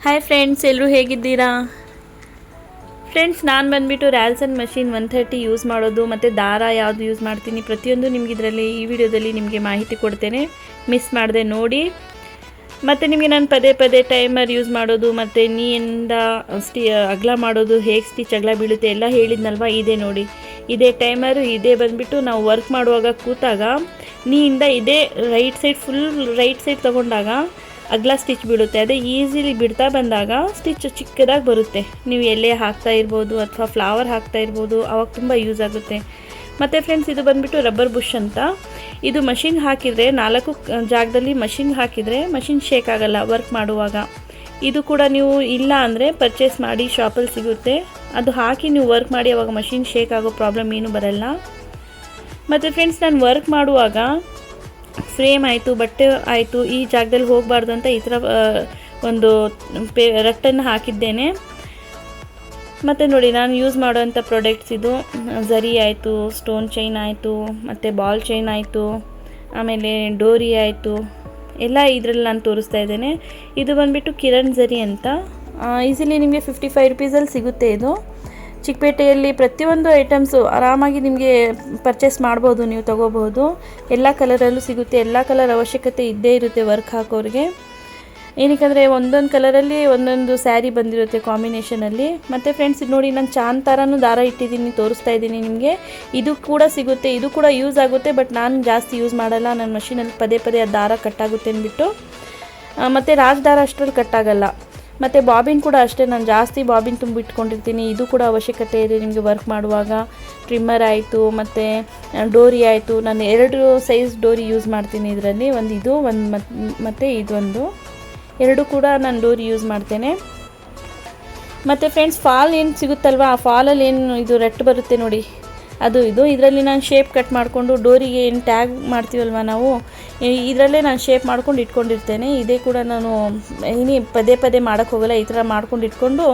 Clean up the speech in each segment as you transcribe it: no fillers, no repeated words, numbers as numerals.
Hi friends, ಎಲ್ಲರೂ ಹೇಗಿದ್ದೀರಾ? Friends, ನಾನು ಬಂದುಬಿಟ್ಟು ರ್ಯಾಲ್ಸನ್ ಮಷಿನ್ 130 ಯೂಸ್ ಮಾಡೋದು ಮತ್ತು ದಾರ ಯಾವುದು ಯೂಸ್ ಮಾಡ್ತೀನಿ ಪ್ರತಿಯೊಂದು ನಿಮಗೆ ಇದರಲ್ಲಿ ಈ ವಿಡಿಯೋದಲ್ಲಿ ನಿಮಗೆ ಮಾಹಿತಿ ಕೊಡ್ತೇನೆ. ಮಿಸ್ ಮಾಡದೆ ನೋಡಿ. ಮತ್ತು ನಿಮಗೆ ನಾನು ಪದೇ ಪದೇ ಟೈಮರ್ ಯೂಸ್ ಮಾಡೋದು ಮತ್ತು ನೀಯಿಂದ ಅಗಲ ಮಾಡೋದು, ಹೇಗೆ ಸ್ಟಿಚ್ ಅಗಲ ಬೀಳುತ್ತೆ ಎಲ್ಲ ಹೇಳಿದ್ನಲ್ವ. ಇದೇ ನೋಡಿ, ಇದೇ ಟೈಮರು. ಇದೇ ಬಂದುಬಿಟ್ಟು ನಾವು ವರ್ಕ್ ಮಾಡುವಾಗ ಕೂತಾಗ ನೀಯಿಂದ ಇದೇ ಫುಲ್ ರೈಟ್ ಸೈಡ್ ತೊಗೊಂಡಾಗ ಅಗಲ ಸ್ಟಿಚ್ ಬೀಳುತ್ತೆ. ಅದೇ ಈಸಿಲಿ ಬಿಡ್ತಾ ಬಂದಾಗ ಸ್ಟಿಚ್ ಚಿಕ್ಕದಾಗಿ ಬರುತ್ತೆ. ನೀವು ಎಲೆ ಹಾಕ್ತಾ ಇರ್ಬೋದು ಅಥವಾ ಫ್ಲವರ್ ಹಾಕ್ತಾ ಇರ್ಬೋದು, ಅವಾಗ ತುಂಬ ಯೂಸ್ ಆಗುತ್ತೆ. ಮತ್ತು ಫ್ರೆಂಡ್ಸ್, ಇದು ಬಂದುಬಿಟ್ಟು ರಬ್ಬರ್ ಬುಷ್ ಅಂತ. ಇದು ಮಷಿನ್ ಹಾಕಿದರೆ 4 ಜಾಗದಲ್ಲಿ ಮಷಿನ್ ಹಾಕಿದರೆ ಮಷಿನ್ ಶೇಕ್ ಆಗೋಲ್ಲ ವರ್ಕ್ ಮಾಡುವಾಗ. ಇದು ಕೂಡ ನೀವು ಇಲ್ಲ ಅಂದರೆ ಪರ್ಚೇಸ್ ಮಾಡಿ, ಶಾಪಲ್ಲಿ ಸಿಗುತ್ತೆ. ಅದು ಹಾಕಿ ನೀವು ವರ್ಕ್ ಮಾಡಿ, ಅವಾಗ ಮಷಿನ್ ಶೇಕ್ ಆಗೋ ಪ್ರಾಬ್ಲಮ್ ಏನೂ ಬರಲ್ಲ. ಮತ್ತು ಫ್ರೆಂಡ್ಸ್, ನಾನು ವರ್ಕ್ ಮಾಡುವಾಗ ಫ್ರೇಮ್ ಆಯಿತು, ಬಟ್ಟೆ ಆಯಿತು, ಈ ಜಾಗದಲ್ಲಿ ಹೋಗಬಾರ್ದು ಅಂತ ಈ ಥರ ಒಂದು ರಟ್ಟನ್ನು ಹಾಕಿದ್ದೇನೆ. ಮತ್ತು ನೋಡಿ, ನಾನು ಯೂಸ್ ಮಾಡೋವಂಥ ಪ್ರಾಡಕ್ಟ್ಸ್ ಇದು ಝರಿ ಆಯಿತು, ಸ್ಟೋನ್ ಚೈನ್ ಆಯಿತು, ಮತ್ತು ಬಾಲ್ ಚೈನ್ ಆಯಿತು, ಆಮೇಲೆ ಡೋರಿ ಆಯಿತು, ಎಲ್ಲ ಇದರಲ್ಲಿ ನಾನು ತೋರಿಸ್ತಾ ಇದ್ದೇನೆ. ಇದು ಬಂದುಬಿಟ್ಟು ಕಿರಣ್ ಝರಿ ಅಂತ. ಈಸಿಲಿ ನಿಮಗೆ 55 ರುಪೀಸಲ್ಲಿ ಸಿಗುತ್ತೆ. ಇದು ಚಿಕ್ಕಪೇಟೆಯಲ್ಲಿ ಪ್ರತಿಯೊಂದು ಐಟಮ್ಸು ಆರಾಮಾಗಿ ನಿಮಗೆ ಪರ್ಚೇಸ್ ಮಾಡ್ಬೋದು, ನೀವು ತೊಗೋಬೋದು. ಎಲ್ಲ ಕಲರಲ್ಲೂ ಸಿಗುತ್ತೆ. ಎಲ್ಲ ಕಲರ್ ಅವಶ್ಯಕತೆ ಇದ್ದೇ ಇರುತ್ತೆ ವರ್ಕ್ ಹಾಕೋರಿಗೆ. ಏನಕ್ಕೆ ಒಂದೊಂದು ಕಲರಲ್ಲಿ ಒಂದೊಂದು ಸ್ಯಾರಿ ಬಂದಿರುತ್ತೆ ಕಾಂಬಿನೇಷನಲ್ಲಿ. ಮತ್ತು ಫ್ರೆಂಡ್ಸ್, ಇದು ನೋಡಿ, ನಾನು ಚಾನ್ ಥರನೂ ದಾರ ಇಟ್ಟಿದ್ದೀನಿ, ತೋರಿಸ್ತಾ ಇದ್ದೀನಿ ನಿಮಗೆ. ಇದು ಕೂಡ ಸಿಗುತ್ತೆ, ಇದು ಕೂಡ ಯೂಸ್ ಆಗುತ್ತೆ. ಬಟ್ ನಾನು ಜಾಸ್ತಿ ಯೂಸ್ ಮಾಡಲ್ಲ, ನನ್ನ ಮಷೀನಲ್ಲಿ ಪದೇ ಪದೇ ಅದು ದಾರ ಕಟ್ಟಾಗುತ್ತೆ ಅಂದ್ಬಿಟ್ಟು. ಮತ್ತು ರಾಜ್ ದಾರ ಅಷ್ಟರಲ್ಲಿ ಕಟ್ಟಾಗಲ್ಲ. ಮತ್ತು ಬಾಬಿನ್ ಕೂಡ ಅಷ್ಟೇ, ನಾನು ಜಾಸ್ತಿ ಬಾಬಿನ್ ತುಂಬಿಟ್ಕೊಂಡಿರ್ತೀನಿ. ಇದು ಕೂಡ ಅವಶ್ಯಕತೆ ಇದೆ ನಿಮಗೆ ವರ್ಕ್ ಮಾಡುವಾಗ. ಟ್ರಿಮ್ಮರ್ ಆಯಿತು, ಮತ್ತು ಡೋರಿ ಆಯಿತು. ನಾನು 2 ಸೈಜ್ ಡೋರಿ ಯೂಸ್ ಮಾಡ್ತೀನಿ ಇದರಲ್ಲಿ. ಒಂದು ಇದು ಒಂದು ಮತ್ತು ಇದೊಂದು, 2 ಕೂಡ ನಾನು ಡೋರಿ ಯೂಸ್ ಮಾಡ್ತೇನೆ. ಮತ್ತು ಫ್ರೆಂಡ್ಸ್, ಫಾಲ್ ಏನು ಸಿಗುತ್ತಲ್ವ, ಆ ಫಾಲಲ್ಲಿ ಏನು ಇದು ರೆಟ್ ಬರುತ್ತೆ ನೋಡಿ, ಅದು ಇದು. ಇದರಲ್ಲಿ ನಾನು ಶೇಪ್ ಕಟ್ ಮಾಡಿಕೊಂಡು ಡೋರಿಗೆ ಏನು ಟ್ಯಾಗ್ ಮಾಡ್ತೀವಲ್ವ ನಾವು, ಇದರಲ್ಲೇ ನಾನು ಶೇಪ್ ಮಾಡ್ಕೊಂಡು ಇಟ್ಕೊಂಡಿರ್ತೇನೆ. ಇದೇ ಕೂಡ ನಾನು ಪದೇ ಪದೇ ಮಾಡೋಕ್ಕೆ ಹೋಗಲ್ಲ, ಈ ಥರ ಮಾಡ್ಕೊಂಡು ಇಟ್ಕೊಂಡು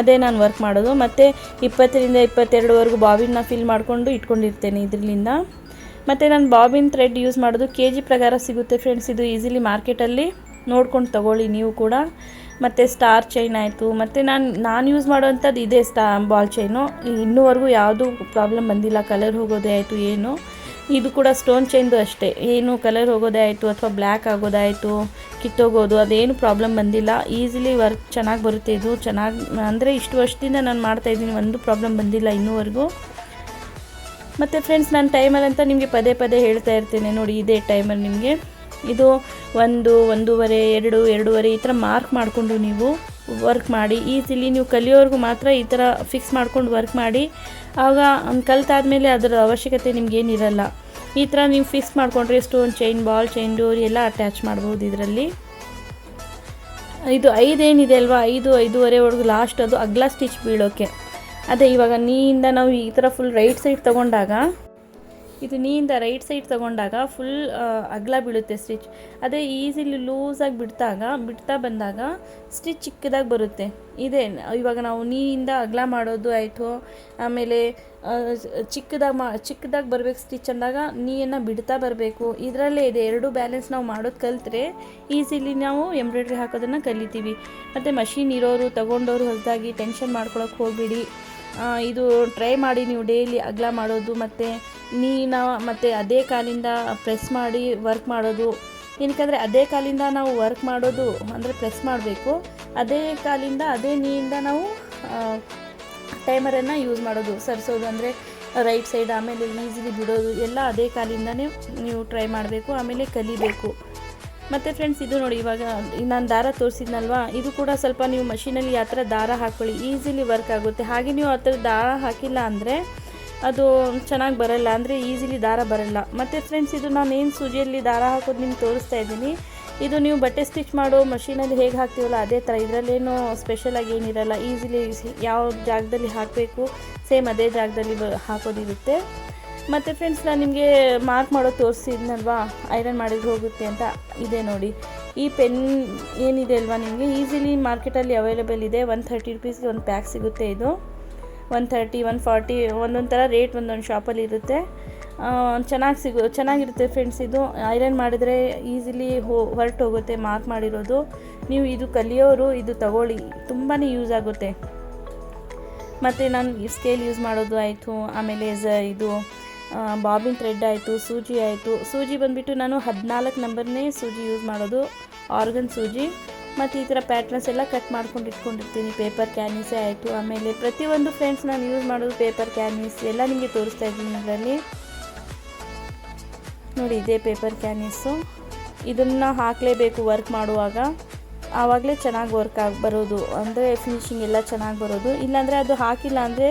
ಅದೇ ನಾನು ವರ್ಕ್ ಮಾಡೋದು. ಮತ್ತು 20ರಿಂದ 22ವರೆಗೂ ಬಾಬಿನ್ನ ಫಿಲ್ ಮಾಡಿಕೊಂಡು ಇಟ್ಕೊಂಡಿರ್ತೇನೆ ಇದರಿಂದ. ಮತ್ತು ನಾನು ಬಾಬಿನ್ ಥ್ರೆಡ್ ಯೂಸ್ ಮಾಡೋದು KG ಪ್ರಕಾರ ಸಿಗುತ್ತೆ ಫ್ರೆಂಡ್ಸ್. ಇದು ಈಸಿಲಿ ಮಾರ್ಕೆಟಲ್ಲಿ ನೋಡ್ಕೊಂಡು ತೊಗೊಳ್ಳಿ ನೀವು ಕೂಡ. ಮತ್ತು ಸ್ಟಾರ್ ಚೈನ್ ಆಯಿತು. ಮತ್ತು ನಾನು ಯೂಸ್ ಮಾಡೋವಂಥದ್ದು ಇದೇ ಬಾಲ್ ಚೈನು. ಇನ್ನೂವರೆಗೂ ಯಾವುದೂ ಪ್ರಾಬ್ಲಮ್ ಬಂದಿಲ್ಲ, ಕಲರ್ ಹೋಗೋದೇ ಆಯಿತು ಏನು. ಇದು ಕೂಡ ಸ್ಟೋನ್ ಚೈನ್ದು ಅಷ್ಟೇ, ಏನು ಕಲರ್ ಹೋಗೋದೇ ಆಯಿತು ಅಥವಾ ಬ್ಲ್ಯಾಕ್ ಆಗೋದಾಯಿತು, ಕಿತ್ತೋಗೋದು, ಅದೇನು ಪ್ರಾಬ್ಲಮ್ ಬಂದಿಲ್ಲ. ಈಸಿಲಿ ವರ್ಕ್ ಚೆನ್ನಾಗಿ ಬರುತ್ತೆ. ಇದು ಚೆನ್ನಾಗಿ ಅಂದರೆ ಇಷ್ಟು ವರ್ಷದಿಂದ ನಾನು ಮಾಡ್ತಾಯಿದ್ದೀನಿ, ಒಂದು ಪ್ರಾಬ್ಲಮ್ ಬಂದಿಲ್ಲ ಇನ್ನೂವರೆಗೂ. ಮತ್ತು ಫ್ರೆಂಡ್ಸ್, ನಾನು ಟೈಮರ್ ಅಂತ ನಿಮಗೆ ಪದೇ ಪದೇ ಹೇಳ್ತಾ ಇರ್ತೇನೆ ನೋಡಿ. ಇದೇ ಟೈಮರ್ ನಿಮಗೆ ಇದು 1, 1.5, 2, 2.5 ಈ ಥರ ಮಾರ್ಕ್ ಮಾಡಿಕೊಂಡು ನೀವು ವರ್ಕ್ ಮಾಡಿ. ಈಸಿಲಿ ನೀವು ಕಲಿಯೋವರೆಗೂ ಮಾತ್ರ ಈ ಥರ ಫಿಕ್ಸ್ ಮಾಡ್ಕೊಂಡು ವರ್ಕ್ ಮಾಡಿ. ಆವಾಗ ಕಲಿತಾದ್ಮೇಲೆ ಅದರ ಅವಶ್ಯಕತೆ ನಿಮಗೇನಿರಲ್ಲ. ಈ ಥರ ನೀವು ಫಿಕ್ಸ್ ಮಾಡಿಕೊಂಡ್ರೆ ಸ್ಟೋನ್ ಚೈನ್, ಬಾಲ್ ಚೈನ್, ಡೋರಿ ಎಲ್ಲ ಅಟ್ಯಾಚ್ ಮಾಡ್ಬೋದು ಇದರಲ್ಲಿ. ಇದು 5 ಏನಿದೆ ಅಲ್ವಾ, 5, 5.5ವರೆಗೂ ಲಾಸ್ಟ್ ಅದು ಅಗ್ಲ ಸ್ಟಿಚ್ ಬೀಳೋಕ್ಕೆ. ಅದೇ ಇವಾಗ ನೀಯಿಂದ ನಾವು ಈ ಥರ ಫುಲ್ ರೈಟ್ ಸೈಡ್ ತೊಗೊಂಡಾಗ, ಇದು ನೀಯಿಂದ ರೈಟ್ ಸೈಡ್ ತೊಗೊಂಡಾಗ ಫುಲ್ ಅಗಲ ಬೀಳುತ್ತೆ ಸ್ಟಿಚ್. ಅದೇ ಈಸಿಲಿ ಲೂಸಾಗಿ ಬಿಡ್ತಾ ಬಂದಾಗ ಸ್ಟಿಚ್ ಚಿಕ್ಕದಾಗಿ ಬರುತ್ತೆ. ಇದೇ ಇವಾಗ ನಾವು ನೀಯಿಂದ ಅಗಲ ಮಾಡೋದು ಆಯಿತು, ಆಮೇಲೆ ಚಿಕ್ಕದಾಗಿ ಬರಬೇಕು ಸ್ಟಿಚ್ ಅಂದಾಗ ನೀಯನ್ನು ಬಿಡ್ತಾ ಬರಬೇಕು. ಇದರಲ್ಲೇ ಇದೆ 2 ಬ್ಯಾಲೆನ್ಸ್ ನಾವು ಮಾಡೋದು ಕಲಿತ್ರೆ ಈಸಿಲಿ ನಾವು ಎಂಬ್ರಾಯ್ಡ್ರಿ ಹಾಕೋದನ್ನು ಕಲಿತೀವಿ. ಮತ್ತು ಮಷಿನ್ ಇರೋರು ತೊಗೊಂಡವರು ಹೊಸದಾಗಿ ಟೆನ್ಷನ್ ಮಾಡ್ಕೊಳಕ್ಕೆ ಹೋಗಬೇಡಿ. ಇದು ಟ್ರೈ ಮಾಡಿ ನೀವು ಡೈಲಿ ಅಗಲ ಮಾಡೋದು. ಮತ್ತು ಮತ್ತು ಅದೇ ಕಾಲಿಂದ ಪ್ರೆಸ್ ಮಾಡಿ ವರ್ಕ್ ಮಾಡೋದು. ಏನಕ್ಕೆ ಅದೇ ಕಾಲಿಂದ ನಾವು ವರ್ಕ್ ಮಾಡೋದು ಅಂದರೆ ಪ್ರೆಸ್ ಮಾಡಬೇಕು, ಅದೇ ಕಾಲಿಂದ ಅದೇ ನೀಯಿಂದ ನಾವು ಟೈಮರನ್ನು ಯೂಸ್ ಮಾಡೋದು, ಸರಿಸೋದು ಅಂದರೆ ರೈಟ್ ಸೈಡ್, ಆಮೇಲೆ ಈಸಿಲಿ ಬಿಡೋದು ಎಲ್ಲ ಅದೇ ಕಾಲಿಂದನೇ ನೀವು ಟ್ರೈ ಮಾಡಬೇಕು, ಆಮೇಲೆ ಕಲಿಬೇಕು. ಮತ್ತು ಫ್ರೆಂಡ್ಸ್, ಇದು ನೋಡಿ, ಇವಾಗ ನಾನು ದಾರ ತೋರಿಸಿದ್ನಲ್ವಾ, ಇದು ಕೂಡ ಸ್ವಲ್ಪ ನೀವು ಮಷೀನಲ್ಲಿ ಆ ಥರ ದಾರ ಹಾಕ್ಕೊಳ್ಳಿ, ಈಸಿಲಿ ವರ್ಕ್ ಆಗುತ್ತೆ. ಹಾಗೆ ನೀವು ಆ ಥರ ದಾರ ಹಾಕಿಲ್ಲ ಅಂದರೆ ಅದು ಚೆನ್ನಾಗಿ ಬರಲ್ಲ, ಅಂದರೆ ಈಸಿಲಿ ದಾರ ಬರಲ್ಲ. ಮತ್ತು ಫ್ರೆಂಡ್ಸ್, ಇದು ನಾನೇನು ಸೂಜಿಯಲ್ಲಿ ದಾರ ಹಾಕೋದು ನಿಮ್ಗೆ ತೋರಿಸ್ತಾ ಇದ್ದೀನಿ. ಇದು ನೀವು ಬಟ್ಟೆ ಸ್ಟಿಚ್ ಮಾಡೋ ಮಷೀನಲ್ಲಿ ಹೇಗೆ ಹಾಕ್ತೀವಲ್ಲ ಅದೇ ಥರ, ಇದರಲ್ಲೇನು ಸ್ಪೆಷಲಾಗಿ ಏನಿರಲ್ಲ. ಈಸಿಲಿ ಯಾವ ಜಾಗದಲ್ಲಿ ಹಾಕಬೇಕು ಸೇಮ್ ಅದೇ ಜಾಗದಲ್ಲಿ ಹಾಕೋದಿರುತ್ತೆ. ಮತ್ತು ಫ್ರೆಂಡ್ಸ್, ನಾನು ನಿಮಗೆ ಮಾರ್ಕ್ ಮಾಡೋದು ತೋರಿಸಿದ್ನಲ್ವಾ, ಐರನ್ ಮಾಡಿದ್ರೆ ಹೋಗುತ್ತೆ ಅಂತ. ಇದೆ ನೋಡಿ, ಈ ಪೆನ್ ಏನಿದೆ ಅಲ್ವಾ, ನಿಮಗೆ ಈಸಿಲಿ ಮಾರ್ಕೆಟಲ್ಲಿ ಅವೈಲೇಬಲ್ ಇದೆ. 130 ರುಪೀಸ್ಗೆ ಒಂದು ಪ್ಯಾಕ್ ಸಿಗುತ್ತೆ. ಇದು 130, 140 ಒಂದೊಂದು ಥರ ರೇಟ್ ಒಂದೊಂದು ಶಾಪಲ್ಲಿ ಇರುತ್ತೆ. ಚೆನ್ನಾಗಿರುತ್ತೆ ಫ್ರೆಂಡ್ಸ್. ಇದು ಐರನ್ ಮಾಡಿದರೆ ಈಸಿಲಿ ಹೊರಟೋಗುತ್ತೆ ಮಾರ್ಕ್ ಮಾಡಿರೋದು. ನೀವು ಇದು ಕಲಿಯೋರು ಇದು ತಗೊಳ್ಳಿ, ತುಂಬಾ ಯೂಸ್ ಆಗುತ್ತೆ. ಮತ್ತು ನಾನು ಸ್ಕೇಲ್ ಯೂಸ್ ಮಾಡೋದು ಆಯಿತು, ಆಮೇಲೆ ಇದು ಬಾಬಿನ್ ಥ್ರೆಡ್ ಆಯಿತು, ಸೂಜಿ ಆಯಿತು. ಸೂಜಿ ಬಂದುಬಿಟ್ಟು ನಾನು 14 ನಂಬರ್ನೇ ಸೂಜಿ ಯೂಸ್ ಮಾಡೋದು, ಆರ್ಗನ್ ಸೂಜಿ. ಮತ್ತು ಈ ಥರ ಪ್ಯಾಟ್ರನ್ಸ್ ಎಲ್ಲ ಕಟ್ ಮಾಡ್ಕೊಂಡು ಇಟ್ಕೊಂಡಿರ್ತೀನಿ. ಪೇಪರ್ ಕ್ಯಾನ್ವೀಸೇ ಆಯಿತು. ಆಮೇಲೆ ಪ್ರತಿಯೊಂದು ಫ್ರೆಂಡ್ಸ್ ನಾನು ಯೂಸ್ ಮಾಡೋದು ಪೇಪರ್ ಕ್ಯಾನ್ವೀಸ್ ಎಲ್ಲ ನಿಮಗೆ ತೋರಿಸ್ತಾ ಇದ್ದೀನಿ ಇದರಲ್ಲಿ. ನೋಡಿ, ಇದೇ ಪೇಪರ್ ಕ್ಯಾನ್ವೀಸು. ಇದನ್ನು ಹಾಕಲೇಬೇಕು ವರ್ಕ್ ಮಾಡುವಾಗ, ಆವಾಗಲೇ ಚೆನ್ನಾಗಿ ವರ್ಕ್ ಬರೋದು, ಅಂದರೆ ಫಿನಿಶಿಂಗ್ ಎಲ್ಲ ಚೆನ್ನಾಗಿ ಬರೋದು. ಇಲ್ಲಾಂದರೆ ಅದು ಹಾಕಿಲ್ಲ ಅಂದರೆ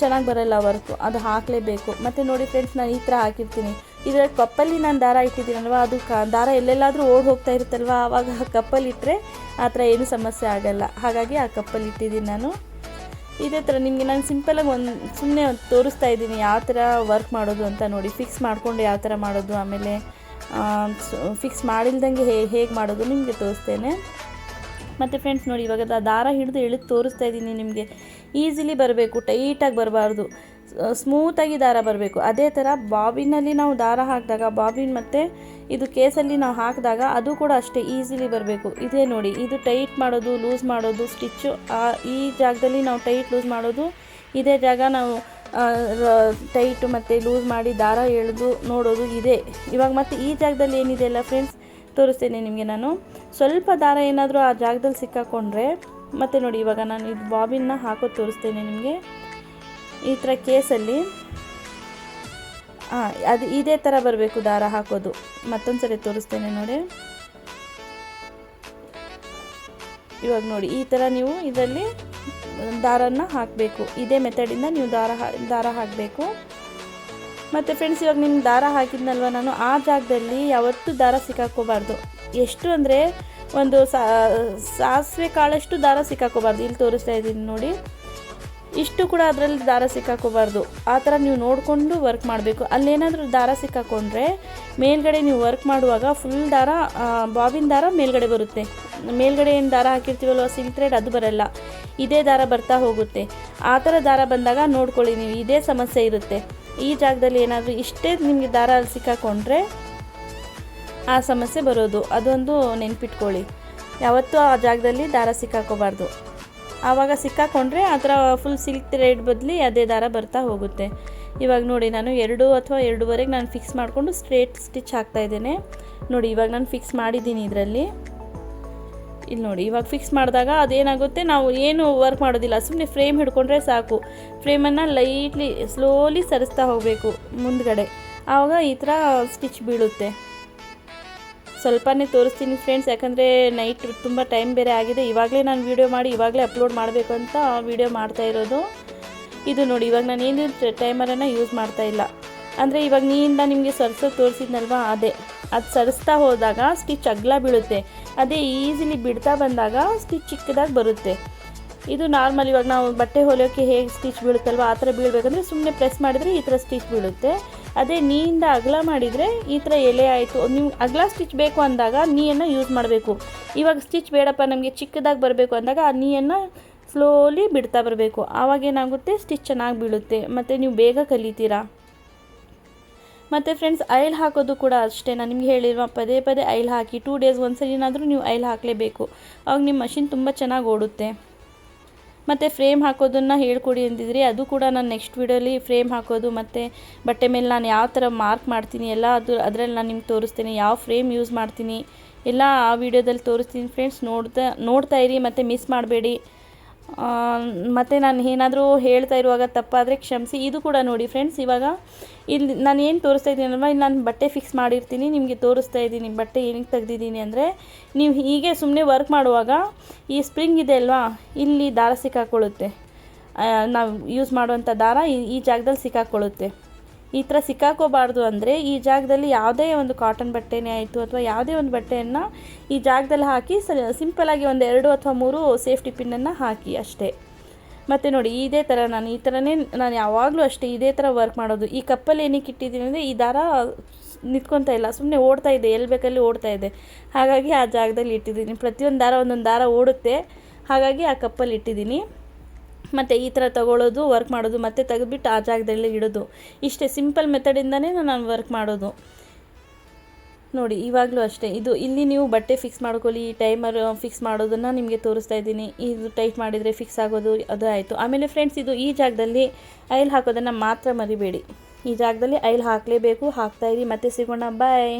ಚೆನ್ನಾಗಿ ಬರೋಲ್ಲ ವರ್ಕು, ಅದು ಹಾಕಲೇಬೇಕು. ಮತ್ತು ನೋಡಿ ಫ್ರೆಂಡ್ಸ್, ನಾನು ಈ ಥರ ಹಾಕಿರ್ತೀನಿ. ಇದರ ಕಪ್ಪಲ್ಲಿ ನಾನು ದಾರ ಇಟ್ಟಿದ್ದೀನಲ್ವ, ಅದು ದಾರ ಎಲ್ಲೆಲ್ಲಾದರೂ ಓಡಿ ಹೋಗ್ತಾ ಇರುತ್ತಲ್ವ, ಆವಾಗ ಕಪ್ಪಲ್ಲಿ ಇಟ್ಟರೆ ಆ ಥರ ಏನೂ ಸಮಸ್ಯೆ ಆಗೋಲ್ಲ. ಹಾಗಾಗಿ ಆ ಕಪ್ಪಲ್ಲಿ ಇಟ್ಟಿದ್ದೀನಿ ನಾನು. ಇದೇ ಥರ ನಿಮಗೆ ನಾನು ಸಿಂಪಲಾಗಿ ಸುಮ್ಮನೆ ತೋರಿಸ್ತಾ ಇದ್ದೀನಿ ಯಾವ ಥರ ವರ್ಕ್ ಮಾಡೋದು ಅಂತ. ನೋಡಿ, ಫಿಕ್ಸ್ ಮಾಡಿಕೊಂಡು ಯಾವ ಥರ ಮಾಡೋದು, ಆಮೇಲೆ ಫಿಕ್ಸ್ ಮಾಡಿಲ್ದಂಗೆ ಹೇಗೆ ಮಾಡೋದು ನಿಮಗೆ ತೋರಿಸ್ತೇನೆ. ಮತ್ತು ಫ್ರೆಂಡ್ಸ್ ನೋಡಿ, ಇವಾಗ ದಾರ ಹಿಡಿದು ಎಳೆದು ತೋರಿಸ್ತಾ ಇದ್ದೀನಿ ನಿಮಗೆ. ಈಸಿಲಿ ಬರಬೇಕು, ಟೈಟಾಗಿ ಬರಬಾರ್ದು, ಸ್ಮೂತಾಗಿ ದಾರ ಬರಬೇಕು. ಅದೇ ಥರ ಬಾಬಿನಲ್ಲಿ ನಾವು ದಾರ ಹಾಕಿದಾಗ, ಬಾಬಿನ್ ಮತ್ತು ಇದು ಕೇಸಲ್ಲಿ ನಾವು ಹಾಕಿದಾಗ ಅದು ಕೂಡ ಅಷ್ಟೇ ಈಸಿಲಿ ಬರಬೇಕು. ಇದೇ ನೋಡಿ, ಇದು ಟೈಟ್ ಮಾಡೋದು, ಲೂಸ್ ಮಾಡೋದು, ಸ್ಟಿಚ್ಚು ಈ ಜಾಗದಲ್ಲಿ ನಾವು ಟೈಟ್ ಲೂಸ್ ಮಾಡೋದು, ಇದೇ ಜಾಗ ನಾವು ಟೈಟು ಮತ್ತು ಲೂಸ್ ಮಾಡಿ ದಾರ ಎಳೆದು ನೋಡೋದು ಇದೆ. ಇವಾಗ ಮತ್ತು ಈ ಜಾಗದಲ್ಲಿ ಏನಿದೆ ಅಲ್ಲ ಫ್ರೆಂಡ್ಸ್, ತೋರಿಸ್ತೇನೆ ನಿಮಗೆ ನಾನು. ಸ್ವಲ್ಪ ದಾರ ಏನಾದರೂ ಆ ಜಾಗದಲ್ಲಿ ಸಿಕ್ಕಾಕೊಂಡ್ರೆ, ಮತ್ತು ನೋಡಿ ಇವಾಗ ನಾನು ಇದು ಬಾಬಿನ್ನ ಹಾಕೋದು ತೋರಿಸ್ತೇನೆ ನಿಮಗೆ. ಈ ಥರ ಕೇಸಲ್ಲಿ ಅದು ಇದೇ ಥರ ಬರಬೇಕು ದಾರ ಹಾಕೋದು. ಮತ್ತೊಂದು ಸರಿ ತೋರಿಸ್ತೇನೆ ನೋಡಿ. ಇವಾಗ ನೋಡಿ, ಈ ಥರ ನೀವು ಇದರಲ್ಲಿ ದಾರನ ಹಾಕಬೇಕು. ಇದೇ ಮೆಥಡಿಂದ ನೀವು ದಾರ ಹಾಕಬೇಕು. ಮತ್ತು ಫ್ರೆಂಡ್ಸ್, ಇವಾಗ ನಿಮ್ಗೆ ದಾರ ಹಾಕಿದ್ನಲ್ವ ನಾನು, ಆ ಜಾಗದಲ್ಲಿ ಯಾವತ್ತೂ ದಾರ ಸಿಕ್ಕಾಕೋಬಾರ್ದು. ಎಷ್ಟು ಅಂದರೆ ಒಂದು ಸಾಸಿವೆ ಕಾಳಷ್ಟು ದಾರ ಸಿಕ್ಕಾಕೋಬಾರ್ದು. ಇಲ್ಲಿ ತೋರಿಸ್ತಾ ಇದ್ದೀನಿ ನೋಡಿ, ಇಷ್ಟು ಕೂಡ ಅದರಲ್ಲಿ ದಾರ ಸಿಕ್ಕಾಕೋಬಾರ್ದು. ಆ ಥರ ನೀವು ನೋಡಿಕೊಂಡು ವರ್ಕ್ ಮಾಡಬೇಕು. ಅಲ್ಲೇನಾದರೂ ದಾರ ಸಿಕ್ಕಾಕೊಂಡ್ರೆ ಮೇಲ್ಗಡೆ ನೀವು ವರ್ಕ್ ಮಾಡುವಾಗ ಫುಲ್ ದಾರ, ಬಾಬಿನ್ ದಾರ ಮೇಲ್ಗಡೆ ಬರುತ್ತೆ. ಮೇಲ್ಗಡೆ ಏನು ದಾರ ಹಾಕಿರ್ತೀವಲ್ವ ಸಿಲ್ಕ್ ಥ್ರೆಡ್, ಅದು ಬರಲ್ಲ, ಇದೇ ದಾರ ಬರ್ತಾ ಹೋಗುತ್ತೆ. ಆ ಥರ ದಾರ ಬಂದಾಗ ನೋಡ್ಕೊಳ್ಳಿ ನೀವು, ಇದೇ ಸಮಸ್ಯೆ ಇರುತ್ತೆ. ಈ ಜಾಗದಲ್ಲಿ ಏನಾದರೂ ಇಷ್ಟೇ ನಿಮಗೆ ದಾರ ಅಲ್ಲಿ ಸಿಕ್ಕಾಕೊಂಡ್ರೆ ಆ ಸಮಸ್ಯೆ ಬರೋದು, ಅದೊಂದು ನೆನ್ಪಿಟ್ಕೊಳ್ಳಿ. ಯಾವತ್ತೂ ಆ ಜಾಗದಲ್ಲಿ ದಾರ ಸಿಕ್ಕಾಕೋಬಾರ್ದು. ಆವಾಗ ಸಿಕ್ಕಾಕೊಂಡ್ರೆ ಆ ಥರ ಫುಲ್ ಸಿಲ್ಕ್ ಥ್ರೆಡ್ ಬದಲಿ ಅದೇ ದಾರ ಬರ್ತಾ ಹೋಗುತ್ತೆ. ಇವಾಗ ನೋಡಿ, ನಾನು 2 ಅಥವಾ 2.5 ನಾನು ಫಿಕ್ಸ್ ಮಾಡಿಕೊಂಡು ಸ್ಟ್ರೇಟ್ ಸ್ಟಿಚ್ ಹಾಕ್ತಾಯಿದ್ದೇನೆ. ನೋಡಿ, ಇವಾಗ ನಾನು ಫಿಕ್ಸ್ ಮಾಡಿದ್ದೀನಿ ಇದರಲ್ಲಿ. ಇಲ್ಲಿ ನೋಡಿ, ಇವಾಗ ಫಿಕ್ಸ್ ಮಾಡಿದಾಗ ಅದೇನಾಗುತ್ತೆ, ನಾವು ಏನು ವರ್ಕ್ ಮಾಡೋದಿಲ್ಲ, ಸುಮ್ಮನೆ ಫ್ರೇಮ್ ಹಿಡ್ಕೊಂಡ್ರೆ ಸಾಕು. ಫ್ರೇಮನ್ನು ಲೈಟ್ಲಿ ಸ್ಲೋಲಿ ಸರಿಸ್ತಾ ಹೋಗಬೇಕು ಮುಂದ್ಗಡೆ, ಆವಾಗ ಈ ಥರ ಸ್ಟಿಚ್ ಬೀಳುತ್ತೆ. ಸ್ವಲ್ಪನೇ ತೋರಿಸ್ತೀನಿ ಫ್ರೆಂಡ್ಸ್, ಯಾಕಂದರೆ ನೈಟ್ ತುಂಬ ಟೈಮ್ ಬೇರೆ ಆಗಿದೆ. ಇವಾಗಲೇ ನಾನು ವೀಡಿಯೋ ಮಾಡಿ ಇವಾಗಲೇ ಅಪ್ಲೋಡ್ ಮಾಡಬೇಕು ಅಂತ ವೀಡಿಯೋ ಮಾಡ್ತಾ ಇರೋದು. ಇದು ನೋಡಿ, ಇವಾಗ ನಾನು ಏನು ಟೈಮರನ್ನು ಯೂಸ್ ಮಾಡ್ತಾಯಿಲ್ಲ. ಅಂದರೆ ಇವಾಗ ನೀರಿಂದ ನಿಮಗೆ ಸರಿಸೋದು ತೋರಿಸಿದ್ನಲ್ವ, ಅದು ಸರಿಸ್ತಾ ಹೋದಾಗ ಸ್ಟಿಚ್ ಅಗಲ ಬೀಳುತ್ತೆ. ಅದೇ ಈಸಿಲಿ ಬಿಡ್ತಾ ಬಂದಾಗ ಸ್ಟಿಚ್ ಚಿಕ್ಕದಾಗಿ ಬರುತ್ತೆ. ಇದು ನಾರ್ಮಲ್, ಇವಾಗ ನಾವು ಬಟ್ಟೆ ಹೊಲಿಯೋಕ್ಕೆ ಹೇಗೆ ಸ್ಟಿಚ್ ಬೀಳುತ್ತಲ್ವ ಆ ಥರ ಬೀಳಬೇಕಂದ್ರೆ ಸುಮ್ಮನೆ ಪ್ರೆಸ್ ಮಾಡಿದರೆ ಈ ಥರ ಸ್ಟಿಚ್ ಬೀಳುತ್ತೆ. ಅದೇ ನೀಯಿಂದ ಅಗಲ ಮಾಡಿದರೆ ಈ ಥರ ಎಲೆ ಆಯಿತು. ನೀವು ಅಗಲ ಸ್ಟಿಚ್ ಬೇಕು ಅಂದಾಗ ನೀಯನ್ನು ಯೂಸ್ ಮಾಡಬೇಕು. ಇವಾಗ ಸ್ಟಿಚ್ ಬೇಡಪ್ಪ ನಮಗೆ ಚಿಕ್ಕದಾಗಿ ಬರಬೇಕು ಅಂದಾಗ ಆ ನೀಯನ್ನು ಸ್ಲೋಲಿ ಬಿಡ್ತಾ ಬರಬೇಕು. ಆವಾಗ ಏನಾಗುತ್ತೆ, ಸ್ಟಿಚ್ ಚೆನ್ನಾಗಿ ಬೀಳುತ್ತೆ ಮತ್ತು ನೀವು ಬೇಗ ಕಲಿತೀರಾ. ಮತ್ತು ಫ್ರೆಂಡ್ಸ್, ಆಯಿಲ್ ಹಾಕೋದು ಕೂಡ ಅಷ್ಟೇ. ನಾನು ನಿಮ್ಗೆ ಹೇಳಿರುವ ಪದೇ ಪದೇ ಆಯಿಲ್ ಹಾಕಿ 2 ಡೇಸ್ ಒಂದ್ಸರಿನಾದರೂ ನೀವು ಆಯಿಲ್ ಹಾಕಲೇಬೇಕು. ಆವಾಗ ನಿಮ್ಮ ಮಷಿನ್ ತುಂಬ ಚೆನ್ನಾಗಿ ಓಡುತ್ತೆ. ಮತ್ತು ಫ್ರೇಮ್ ಹಾಕೋದನ್ನು ಹೇಳ್ಕೊಡಿ ಅಂದಿದ್ರಿ, ಅದು ಕೂಡ ನಾನು ನೆಕ್ಸ್ಟ್ ವೀಡಿಯೋಲಿ ಫ್ರೇಮ್ ಹಾಕೋದು ಮತ್ತು ಬಟ್ಟೆ ಮೇಲೆ ನಾನು ಯಾವ ಥರ ಮಾರ್ಕ್ ಮಾಡ್ತೀನಿ ಎಲ್ಲ ಅದರಲ್ಲಿ ನಾನು ನಿಮ್ಗೆ ತೋರಿಸ್ತೀನಿ. ಯಾವ ಫ್ರೇಮ್ ಯೂಸ್ ಮಾಡ್ತೀನಿ ಎಲ್ಲ ಆ ವಿಡಿಯೋದಲ್ಲಿ ತೋರಿಸ್ತೀನಿ ಫ್ರೆಂಡ್ಸ್. ನೋಡ್ತಾ ಇರಿ ಮತ್ತು ಮಿಸ್ ಮಾಡಬೇಡಿ. ಮತ್ತು ನಾನು ಏನಾದರೂ ಹೇಳ್ತಾ ಇರುವಾಗ ತಪ್ಪಾದರೆ ಕ್ಷಮಿಸಿ. ಇದು ಕೂಡ ನೋಡಿ ಫ್ರೆಂಡ್ಸ್, ಇವಾಗ ಇಲ್ಲಿ ನಾನು ಏನು ತೋರಿಸ್ತಾ ಇದ್ದೀನಲ್ವ, ಇಲ್ಲಿ ನಾನು ಬಟ್ಟೆ ಫಿಕ್ಸ್ ಮಾಡಿರ್ತೀನಿ, ನಿಮಗೆ ತೋರಿಸ್ತಾ ಇದ್ದೀನಿ ಬಟ್ಟೆ ಏನಕ್ಕೆ ತೆಗ್ದಿದ್ದೀನಿ ಅಂದರೆ, ನೀವು ಹೀಗೆ ಸುಮ್ಮನೆ ವರ್ಕ್ ಮಾಡುವಾಗ ಈ ಸ್ಪ್ರಿಂಗ್ ಇದೆ ಅಲ್ವಾ, ಇಲ್ಲಿ ದಾರ ಸಿಕ್ಕಾಕೊಳ್ಳುತ್ತೆ. ನಾವು ಯೂಸ್ ಮಾಡುವಂಥ ದಾರ ಈ ಜಾಗದಲ್ಲಿ ಸಿಕ್ಕಾಕೊಳ್ಳುತ್ತೆ. ಈ ಥರ ಸಿಕ್ಕಾಕೋಬಾರ್ದು ಅಂದರೆ ಈ ಜಾಗದಲ್ಲಿ ಯಾವುದೇ ಒಂದು ಕಾಟನ್ ಬಟ್ಟೆನೇ ಆಯಿತು ಅಥವಾ ಯಾವುದೇ ಒಂದು ಬಟ್ಟೆಯನ್ನು ಈ ಜಾಗದಲ್ಲಿ ಹಾಕಿ ಸಿಂಪಲಾಗಿ ಒಂದು 2 ಅಥವಾ 3 ಸೇಫ್ಟಿ ಪಿನ್ನನ್ನು ಹಾಕಿ ಅಷ್ಟೇ. ಮತ್ತು ನೋಡಿ, ಇದೇ ಥರ ಈ ಥರನೇ ನಾನು ಯಾವಾಗಲೂ ಅಷ್ಟೇ ಇದೇ ಥರ ವರ್ಕ್ ಮಾಡೋದು. ಈ ಕಪ್ಪಲ್ಲಿ ಏನಕ್ಕೆ ಇಟ್ಟಿದ್ದೀನಿ ಅಂದರೆ, ಈ ದಾರ ನಿಂತ್ಕೊತಾ ಇಲ್ಲ, ಸುಮ್ಮನೆ ಓಡ್ತಾ ಇದೆ, ಎಲ್ಲಿ ಬೇಕಲ್ಲಿ ಓಡ್ತಾ ಇದೆ. ಹಾಗಾಗಿ ಆ ಜಾಗದಲ್ಲಿ ಇಟ್ಟಿದ್ದೀನಿ. ಪ್ರತಿಯೊಂದು ದಾರ ಒಂದೊಂದು ದಾರ ಓಡುತ್ತೆ, ಹಾಗಾಗಿ ಆ ಕಪ್ಪಲ್ಲಿ ಇಟ್ಟಿದ್ದೀನಿ. ಮತ್ತು ಈ ಥರ ತಗೊಳ್ಳೋದು, ವರ್ಕ್ ಮಾಡೋದು, ಮತ್ತೆ ತೆಗೆದುಬಿಟ್ಟು ಆ ಜಾಗದಲ್ಲೇ ಇಡೋದು. ಇಷ್ಟೇ ಸಿಂಪಲ್ ಮೆಥಡಿಂದನೇ ನಾನು ವರ್ಕ್ ಮಾಡೋದು. ನೋಡಿ ಇವಾಗಲೂ ಅಷ್ಟೇ, ಇದು ಇಲ್ಲಿ ನೀವು ಬಟ್ಟೆ ಫಿಕ್ಸ್ ಮಾಡ್ಕೊಳ್ಳಿ, ಟೈಮರ್ ಫಿಕ್ಸ್ ಮಾಡೋದನ್ನು ನಿಮಗೆ ತೋರಿಸ್ತಾ ಇದ್ದೀನಿ. ಇದು ಟೈಟ್ ಮಾಡಿದರೆ ಫಿಕ್ಸ್ ಆಗೋದು ಅದು ಆಯಿತು. ಆಮೇಲೆ ಫ್ರೆಂಡ್ಸ್, ಇದು ಈ ಜಾಗದಲ್ಲಿ ಆಯಿಲ್ ಹಾಕೋದನ್ನು ಮಾತ್ರ ಮರಿಬೇಡಿ. ಈ ಜಾಗದಲ್ಲಿ ಆಯಿಲ್ ಹಾಕಲೇಬೇಕು, ಹಾಕ್ತಾಯಿರಿ. ಮತ್ತೆ ಸಿಗೋಣ, ಬಾಯ್.